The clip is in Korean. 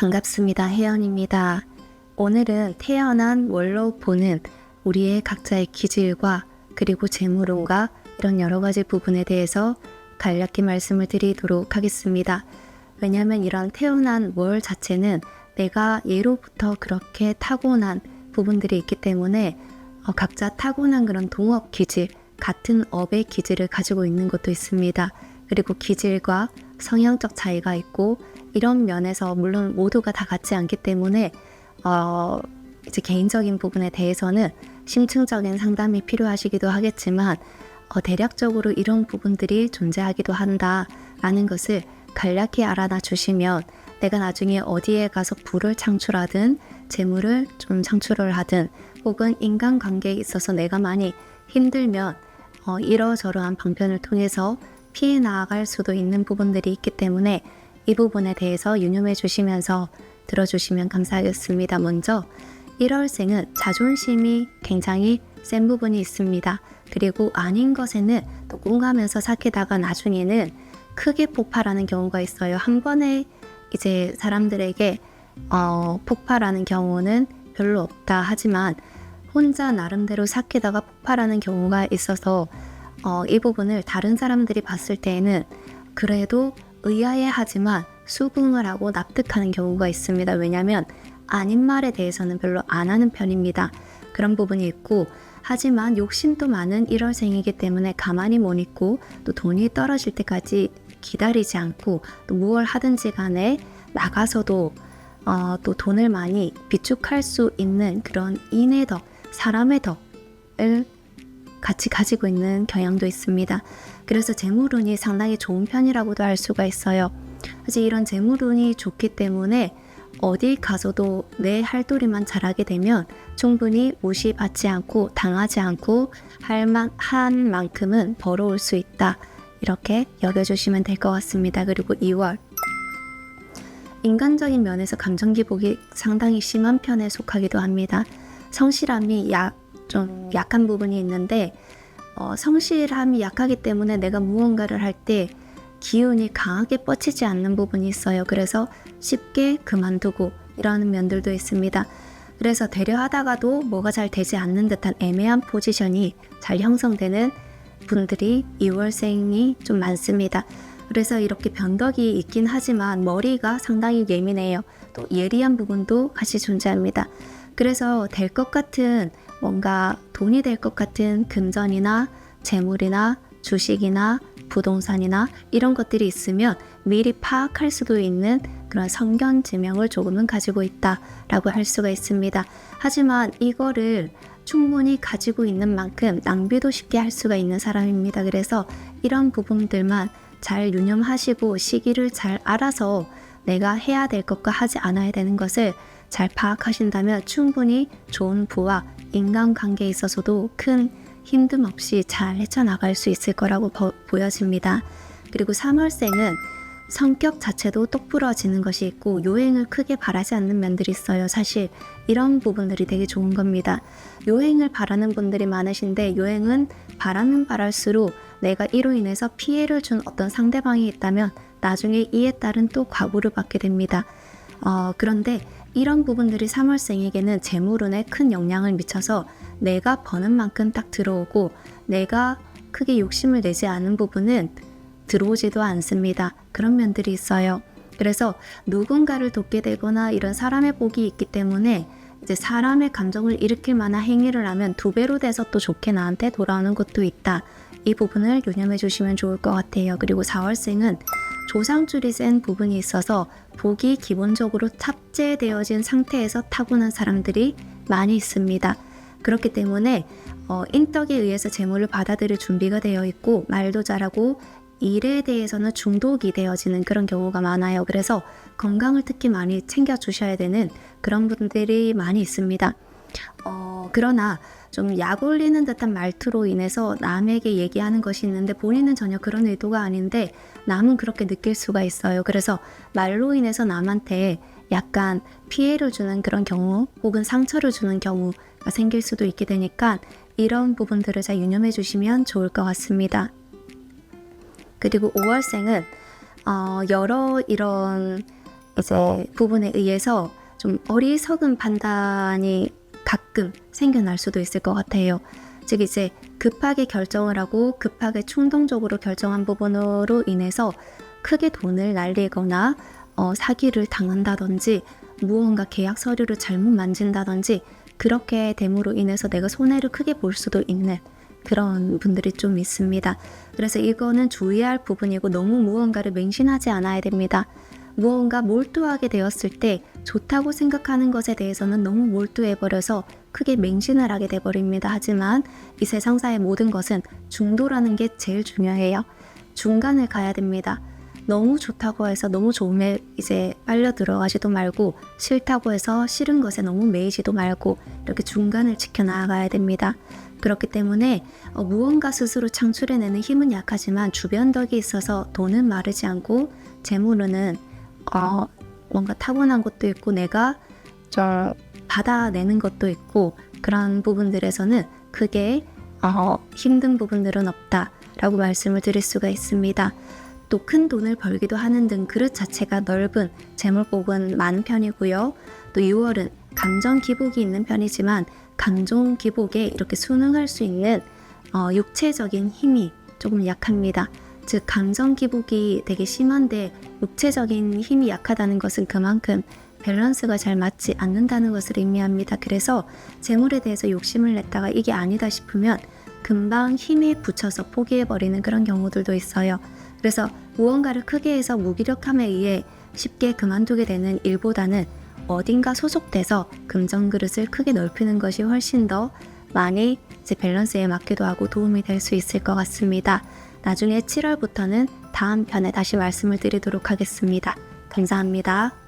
반갑습니다. 혜연입니다. 오늘은 태어난 월로 보는 우리의 각자의 기질과 그리고 재물운과 이런 여러 가지 부분에 대해서 간략히 말씀을 드리도록 하겠습니다. 왜냐하면 이런 태어난 월 자체는 내가 예로부터 그렇게 타고난 부분들이 있기 때문에 각자 타고난 그런 동업 기질, 같은 업의 기질을 가지고 있는 것도 있습니다. 그리고 기질과 성향적 차이가 있고 이런 면에서 물론 모두가 다 같지 않기 때문에 이제 개인적인 부분에 대해서는 심층적인 상담이 필요하시기도 하겠지만 대략적으로 이런 부분들이 존재하기도 한다라는 것을 간략히 알아놔 주시면 내가 나중에 어디에 가서 부를 창출하든 재물을 좀 창출을 하든 혹은 인간관계에 있어서 내가 많이 힘들면 이러저러한 방편을 통해서 피해 나아갈 수도 있는 부분들이 있기 때문에 이 부분에 대해서 유념해 주시면서 들어주시면 감사하겠습니다. 먼저 1월생은 자존심이 굉장히 센 부분이 있습니다. 그리고 아닌 것에는 또 꿍하면서 삭히다가 나중에는 크게 폭발하는 경우가 있어요. 한 번에 이제 사람들에게 폭발하는 경우는 별로 없다 하지만 혼자 나름대로 삭히다가 폭발하는 경우가 있어서 이 부분을 다른 사람들이 봤을 때에는 그래도 의아해하지만 수긍을 하고 납득하는 경우가 있습니다. 왜냐하면 아닌 말에 대해서는 별로 안 하는 편입니다. 그런 부분이 있고 하지만 욕심도 많은 1월생이기 때문에 가만히 못 있고 또 돈이 떨어질 때까지 기다리지 않고 또 무얼 하든지 간에 나가서도 또 돈을 많이 비축할 수 있는 그런 인의 덕, 사람의 덕을 같이 가지고 있는 경향도 있습니다. 그래서 재물운이 상당히 좋은 편이라고도 할 수가 있어요. 사실 이런 재물운이 좋기 때문에 어디 가서도 내 할도리만 잘하게 되면 충분히 무시받지 않고 당하지 않고 한 만큼은 벌어올 수 있다. 이렇게 여겨주시면 될 것 같습니다. 그리고 2월 인간적인 면에서 감정 기복이 상당히 심한 편에 속하기도 합니다. 성실함이 좀 약한 부분이 있는데 성실함이 약하기 때문에 내가 무언가를 할 때 기운이 강하게 뻗치지 않는 부분이 있어요. 그래서 쉽게 그만두고 이러는 면들도 있습니다. 그래서 되려 하다가도 뭐가 잘 되지 않는 듯한 애매한 포지션이 잘 형성되는 분들이 2월생이 좀 많습니다. 그래서 이렇게 변덕이 있긴 하지만 머리가 상당히 예민해요. 또 예리한 부분도 같이 존재합니다. 그래서 될 것 같은 뭔가 돈이 될 것 같은 금전이나 재물이나 주식이나 부동산이나 이런 것들이 있으면 미리 파악할 수도 있는 그런 성견지명을 조금은 가지고 있다라고 할 수가 있습니다. 하지만 이거를 충분히 가지고 있는 만큼 낭비도 쉽게 할 수가 있는 사람입니다. 그래서 이런 부분들만 잘 유념하시고 시기를 잘 알아서 내가 해야 될 것과 하지 않아야 되는 것을 잘 파악하신다면 충분히 좋은 부와 인간관계에 있어서도 큰 힘듦 없이 잘 헤쳐나갈 수 있을 거라고 보여집니다. 그리고 3월생은 성격 자체도 똑부러지는 것이 있고 요행을 크게 바라지 않는 면들이 있어요. 사실 이런 부분들이 되게 좋은 겁니다. 요행을 바라는 분들이 많으신데 요행은 바라면 바랄수록 내가 이로 인해서 피해를 준 어떤 상대방이 있다면 나중에 이에 따른 또 과보를 받게 됩니다. 그런데 이런 부분들이 3월생에게는 재물운에 큰 영향을 미쳐서 내가 버는 만큼 딱 들어오고 내가 크게 욕심을 내지 않은 부분은 들어오지도 않습니다. 그런 면들이 있어요. 그래서 누군가를 돕게 되거나 이런 사람의 복이 있기 때문에 이제 사람의 감정을 일으킬 만한 행위를 하면 2배로 돼서 또 좋게 나한테 돌아오는 것도 있다. 이 부분을 유념해 주시면 좋을 것 같아요. 그리고 4월생은 조상줄이 센 부분이 있어서 복이 기본적으로 탑재되어진 상태에서 타고난 사람들이 많이 있습니다. 그렇기 때문에 인덕에 의해서 재물을 받아들일 준비가 되어 있고 말도 잘하고 일에 대해서는 중독이 되어지는 그런 경우가 많아요. 그래서 건강을 특히 많이 챙겨주셔야 되는 그런 분들이 많이 있습니다. 그러나 좀 약 올리는 듯한 말투로 인해서 남에게 얘기하는 것이 있는데 본인은 전혀 그런 의도가 아닌데 남은 그렇게 느낄 수가 있어요. 그래서 말로 인해서 남한테 약간 피해를 주는 그런 경우 혹은 상처를 주는 경우가 생길 수도 있게 되니까 이런 부분들을 잘 유념해 주시면 좋을 것 같습니다. 그리고 5월생은 여러 이런 이제 부분에 의해서 좀 어리석은 판단이 가끔 생겨날 수도 있을 것 같아요. 즉 이제 급하게 결정을 하고 급하게 충동적으로 결정한 부분으로 인해서 크게 돈을 날리거나 사기를 당한다든지 무언가 계약 서류를 잘못 만진다든지 그렇게 됨으로 인해서 내가 손해를 크게 볼 수도 있는 그런 분들이 좀 있습니다. 그래서 이거는 주의할 부분이고 너무 무언가를 맹신하지 않아야 됩니다. 무언가 몰두하게 되었을 때 좋다고 생각하는 것에 대해서는 너무 몰두해버려서 크게 맹신을 하게 돼버립니다. 하지만 이 세상사의 모든 것은 중도라는 게 제일 중요해요. 중간을 가야 됩니다. 너무 좋다고 해서 너무 좋음에 이제 빨려 들어가지도 말고 싫다고 해서 싫은 것에 너무 매이지도 말고 이렇게 중간을 지켜나가야 됩니다. 그렇기 때문에 무언가 스스로 창출해내는 힘은 약하지만 주변 덕이 있어서 돈은 마르지 않고 재물은 뭔가 타고난 것도 있고 내가 좀 받아내는 것도 있고 그런 부분들에서는 크게 힘든 부분들은 없다라고 말씀을 드릴 수가 있습니다. 또 큰 돈을 벌기도 하는 등 그릇 자체가 넓은 재물복은 많은 편이고요. 또 6월은 감정 기복이 있는 편이지만 감정 기복에 이렇게 순응할 수 있는 육체적인 힘이 조금 약합니다. 즉 감정 기복이 되게 심한데 육체적인 힘이 약하다는 것은 그만큼 밸런스가 잘 맞지 않는다는 것을 의미합니다. 그래서 재물에 대해서 욕심을 냈다가 이게 아니다 싶으면 금방 힘에 부쳐서 포기해버리는 그런 경우들도 있어요. 그래서 무언가를 크게 해서 무기력함에 의해 쉽게 그만두게 되는 일보다는 어딘가 소속돼서 금전 그릇을 크게 넓히는 것이 훨씬 더 많이 이제 밸런스에 맞기도 하고 도움이 될 수 있을 것 같습니다. 나중에 7월부터는 다음 편에 다시 말씀을 드리도록 하겠습니다. 감사합니다.